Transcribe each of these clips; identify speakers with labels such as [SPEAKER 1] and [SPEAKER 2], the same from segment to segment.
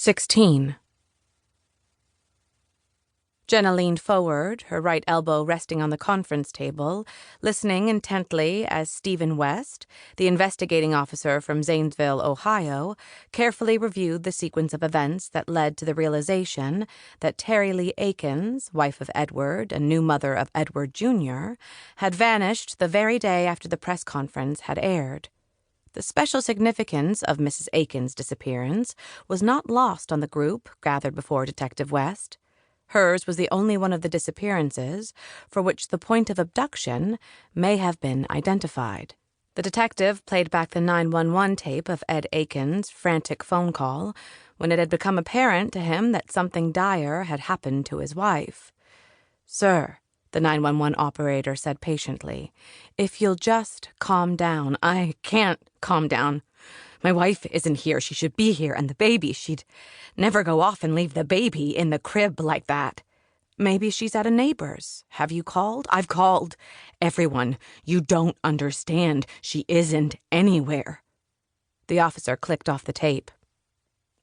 [SPEAKER 1] 16. Genna leaned forward, her right elbow resting on the conference table, listening intently as Stephen West, the investigating officer from Zanesville, Ohio, carefully reviewed the sequence of events that led to the realization that Terry Lee Akins, wife of Edward and new mother of Edward Jr., had vanished the very day after the press conference had aired. The special significance of Mrs. Akins' disappearance was not lost on the group gathered before Detective West. Hers was the only one of the disappearances for which the point of abduction may have been identified. The detective played back the 911 tape of Ed Akins' frantic phone call when it had become apparent to him that something dire had happened to his wife. "Sir," the 911 operator said patiently, "if you'll just calm down." "I can't calm down. My wife isn't here. She should be here, and the baby. She'd never go off and leave the baby in the crib like that." "Maybe she's at a neighbor's. Have you called?" "I've called everyone. You don't understand. She isn't anywhere." The officer clicked off the tape.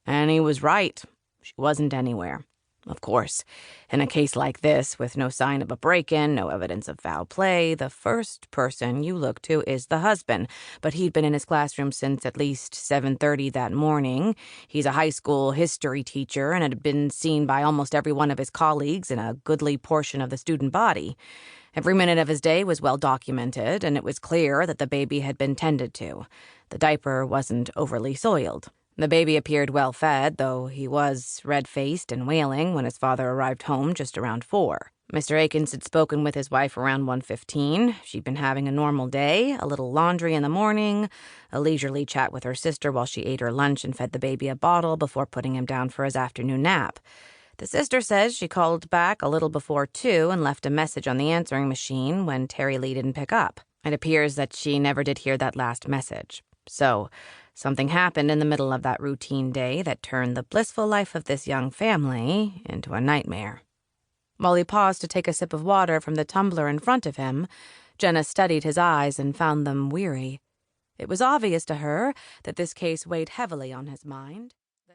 [SPEAKER 1] And he was right. She wasn't anywhere. Of course, in a case like this, with no sign of a break-in, no evidence of foul play, the first person you look to is the husband. But he'd been in his classroom since at least 7:30 that morning. He's a high school history teacher and had been seen by almost every one of his colleagues and a goodly portion of the student body. Every minute of his day was well documented, and it was clear that the baby had been tended to. The diaper wasn't overly soiled. The baby appeared well-fed, though he was red-faced and wailing when his father arrived home just around 4. Mr. Akins had spoken with his wife around 1:15. She'd been having a normal day, a little laundry in the morning, a leisurely chat with her sister while she ate her lunch and fed the baby a bottle before putting him down for his afternoon nap. The sister says she called back a little before 2 and left a message on the answering machine when Terry Lee didn't pick up. It appears that she never did hear that last message. So something happened in the middle of that routine day that turned the blissful life of this young family into a nightmare. While he paused to take a sip of water from the tumbler in front of him, Genna studied his eyes and found them weary. It was obvious to her that this case weighed heavily on his mind.